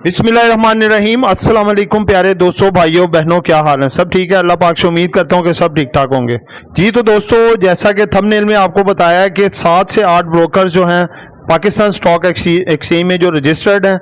बिस्मिल्लाहिर्रहमानिर्रहीम। अस्सलाम वालेकुम प्यारे दोस्तों, भाइयों बहनों, क्या हाल है? सब ठीक है? अल्लाह पाक से उम्मीद करता हूँ कि सब ठीक ठाक होंगे। जी तो दोस्तों, जैसा कि थंबनेल में आपको बताया है कि 7 से 8 ब्रोकर जो हैं पाकिस्तान स्टॉक एक्सचेंज में जो रजिस्टर्ड हैं,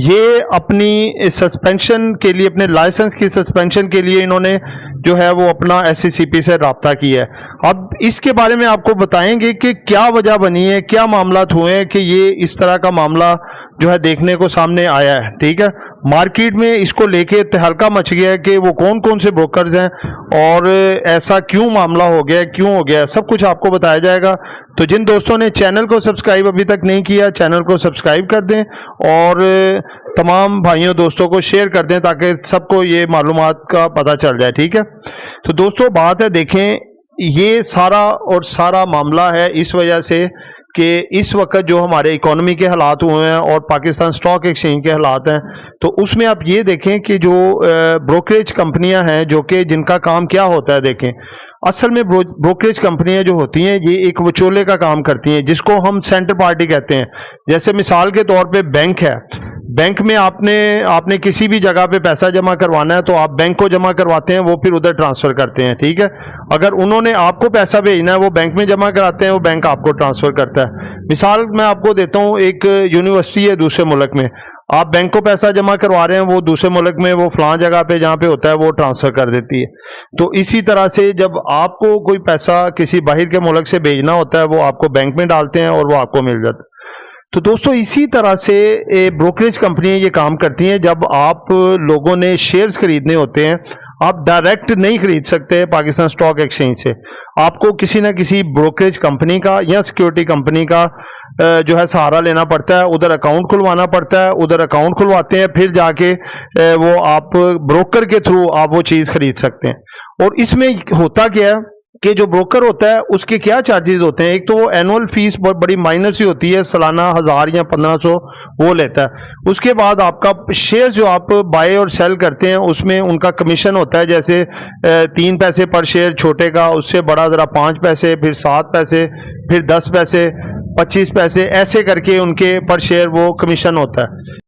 ये अपनी सस्पेंशन के लिए, अपने लाइसेंस की सस्पेंशन के लिए इन्होंने जो है वो अपना SCCP से रब्ता किया है। अब इसके बारे में आपको बताएंगे कि क्या वजह बनी है, क्या मामला हुए हैं कि ये इस तरह का मामला जो है देखने को सामने आया है। ठीक है, मार्केट में इसको लेके तहलका मच गया है कि वो कौन कौन से ब्रोकर्स हैं और ऐसा क्यों मामला हो गया, क्यों हो गया, सब कुछ आपको बताया जाएगा। तो जिन दोस्तों ने चैनल को सब्सक्राइब अभी तक नहीं किया, चैनल को सब्सक्राइब कर दें और तमाम भाइयों दोस्तों को शेयर कर दें ताकि सबको ये मालूमात का पता चल जाए। ठीक है, तो दोस्तों बात है, देखें, ये सारा मामला है इस वजह से कि इस वक्त जो हमारे इकोनॉमी के हालात हुए हैं और पाकिस्तान स्टॉक एक्सचेंज के हालात हैं, तो उसमें आप ये देखें कि जो ब्रोकरेज कंपनियां हैं जो कि जिनका काम क्या होता है, देखें असल में ब्रोकरेज कंपनियां जो होती हैं ये एक विचोले का काम करती हैं जिसको हम सेंटर पार्टी कहते हैं। जैसे मिसाल के तौर पे बैंक है, बैंक में आपने किसी भी जगह पे पैसा जमा करवाना है तो आप बैंक को जमा करवाते हैं, वो फिर उधर ट्रांसफर करते हैं। ठीक है, अगर उन्होंने आपको पैसा भेजना है वो बैंक में जमा कराते हैं, वो बैंक आपको ट्रांसफर करता है। मिसाल मैं आपको देता हूँ, एक यूनिवर्सिटी है दूसरे मुल्क में, आप बैंक को पैसा जमा करवा रहे हैं, वो दूसरे मुल्क में वो फलां जगह पे जहाँ पे होता है वो ट्रांसफर कर देती है। तो इसी तरह से जब आपको कोई पैसा किसी बाहर के मुल्क से भेजना होता है वो आपको बैंक में डालते हैं और वो आपको मिल जाता है। तो दोस्तों इसी तरह से ब्रोकरेज कंपनियां ये काम करती हैं। जब आप लोगों ने शेयर्स खरीदने होते हैं, आप डायरेक्ट नहीं खरीद सकते पाकिस्तान स्टॉक एक्सचेंज से, आपको किसी ना किसी ब्रोकरेज कंपनी का या सिक्योरिटी कंपनी का जो है सहारा लेना पड़ता है, उधर अकाउंट खुलवाना पड़ता है, उधर अकाउंट खुलवाते हैं, फिर जाके वो आप ब्रोकर के थ्रू आप वो चीज़ खरीद सकते हैं। और इसमें होता क्या है कि जो ब्रोकर होता है उसके क्या चार्जेस होते हैं, एक तो वो एनुअल फीस बहुत बड़ी माइनर सी होती है, सालाना 1000 या 1500 वो लेता है। उसके बाद आपका शेयर जो आप बाय और सेल करते हैं उसमें उनका कमीशन होता है, जैसे 3 पैसे पर शेयर छोटे का, उससे बड़ा ज़रा 5 पैसे, फिर 7 पैसे, फिर 10 पैसे, 25 पैसे, ऐसे करके उनके पर शेयर वो कमीशन होता है।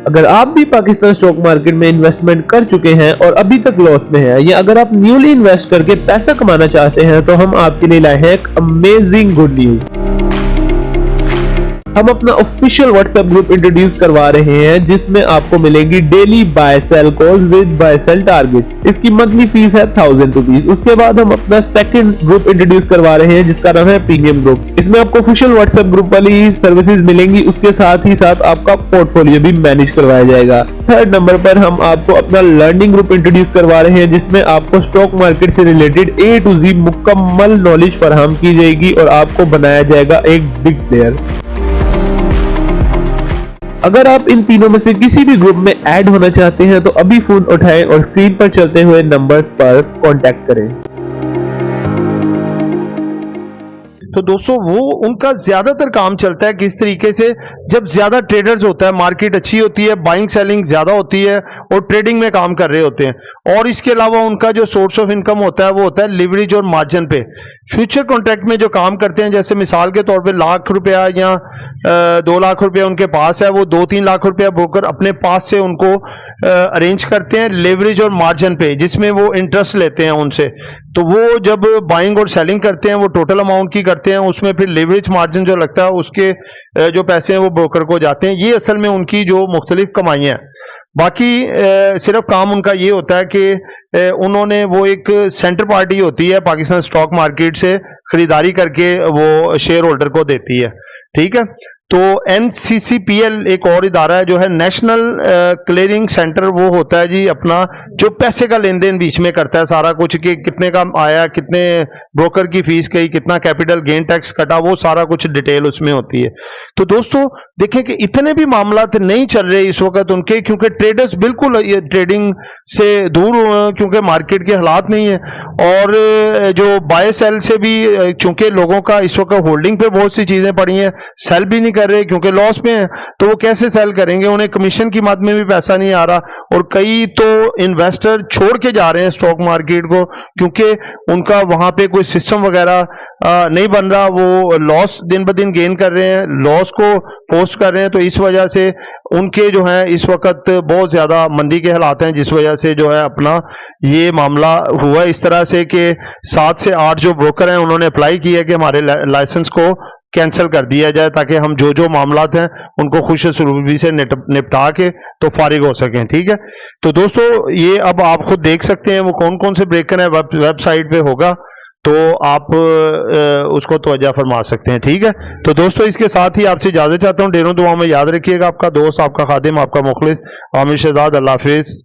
अगर आप भी पाकिस्तान स्टॉक मार्केट में इन्वेस्टमेंट कर चुके हैं और अभी तक लॉस में हैं, या अगर आप न्यूली इन्वेस्ट करके पैसा कमाना चाहते हैं, तो हम आपके लिए लाए हैं एक अमेजिंग गुड न्यूज। हम अपना ऑफिशियल व्हाट्सएप ग्रुप इंट्रोड्यूस करवा रहे हैं जिसमें आपको मिलेंगी daily buy sell calls with buy sell target. इसकी मंथली फीस है 1000 रुपीज। उसके बाद हम अपना सेकंड ग्रुप इंट्रोड्यूस करवा रहे हैं जिसका नाम है प्रीमियम ग्रुप। इसमें आपको ऑफिशियल व्हाट्सएप ग्रुप वाली सर्विसेज मिलेंगी, उसके साथ ही साथ आपका पोर्टफोलियो भी मैनेज करवाया जाएगा। थर्ड नंबर पर हम आपको अपना लर्निंग ग्रुप इंट्रोड्यूस करवा रहे हैं जिसमें आपको स्टॉक मार्केट से रिलेटेड A to Z मुकम्मल नॉलेज फराहम की जाएगी और आपको बनाया जाएगा एक बिग प्लेयर। अगर आप इन तीनों में से किसी भी ग्रुप में ऐड होना चाहते हैं तो अभी फोन उठाएं और स्क्रीन पर चलते हुए नंबर्स पर कांटेक्ट करें। तो दोस्तों वो उनका ज्यादातर काम चलता है किस तरीके से, जब ज्यादा ट्रेडर्स होता है, मार्केट अच्छी होती है, बाइंग सेलिंग ज्यादा होती है और ट्रेडिंग में काम कर रहे होते हैं, और इसके अलावा उनका जो सोर्स ऑफ इनकम होता है वो होता है लिवरेज और मार्जिन पे। फ्यूचर कॉन्ट्रैक्ट में जो काम करते हैं, जैसे मिसाल के तौर पे लाख रुपया या 2 लाख रुपया उनके पास है, वो 2-3 लाख रुपया ब्रोकर अपने पास से उनको अरेंज करते हैं लेवरेज और मार्जिन पे, जिसमें वो इंटरेस्ट लेते हैं उनसे। तो वो जब बाइंग और सेलिंग करते हैं वो टोटल अमाउंट की करते हैं, उसमें फिर लेवरेज मार्जिन जो लगता है उसके जो पैसे हैं वो ब्रोकर को जाते हैं। ये असल में उनकी जो मुख्तलिफ कमाइयाँ हैं। बाकी सिर्फ काम उनका ये होता है कि उन्होंने वो एक सेंटर पार्टी होती है पाकिस्तान स्टॉक मार्केट से खरीदारी करके वो शेयर होल्डर को देती है। ठीक है, तो NCCPL एक और इदारा है जो है नेशनल क्लियरिंग सेंटर, वो होता है जी अपना जो पैसे का लेन देन बीच में करता है सारा कुछ, कि कितने का आया, कितने ब्रोकर की फीस गई, कितना कैपिटल गेन टैक्स कटा, वो सारा कुछ डिटेल उसमें होती है। तो दोस्तों देखें कि इतने भी मामला नहीं चल रहे इस वक्त उनके, क्योंकि ट्रेडर्स बिल्कुल ये ट्रेडिंग से दूर हुए हैं क्योंकि मार्केट के हालात नहीं है, और जो बाय सेल से भी चूंकि लोगों का इस वक्त होल्डिंग पे बहुत सी चीजें पड़ी हैं, सेल भी नहीं कर रहे क्योंकि लॉस में है, तो वो कैसे सेल करेंगे, उन्हें कमीशन की मद में भी पैसा नहीं आ रहा, और कई तो इन्वेस्टर छोड़ के जा रहे हैं स्टॉक मार्केट को क्योंकि उनका वहां पे कोई सिस्टम वगैरह नहीं बन रहा, वो लॉस दिन ब दिन गेन कर रहे हैं, लॉस को पोस्ट कर रहे हैं, तो इस वजह से उनके जो है इस वक्त बहुत ज्यादा मंदी के हालात हैं, जिस वजह से जो है अपना ये मामला हुआ इस तरह से कि 7 से 8 जो ब्रोकर हैं उन्होंने अप्लाई किया कि हमारे लाइसेंस को कैंसिल कर दिया जाए ताकि हम जो जो मामलात हैं उनको खुश सरूबी से निपटा के तो फारिग हो सकें। ठीक है, तो दोस्तों ये अब आप खुद देख सकते हैं वो कौन कौन से ब्रेकर हैं, वेबसाइट पे होगा तो आप उसको तवज्जो फरमा सकते हैं। ठीक है, तो दोस्तों इसके साथ ही आपसे इजाजत चाहता हूँ, ढेरों दुआ में याद रखिएगा। आपका दोस्त, आपका खादिम, आपका मुखलिस आमिर शहजाद। अल्लाह हाफिज।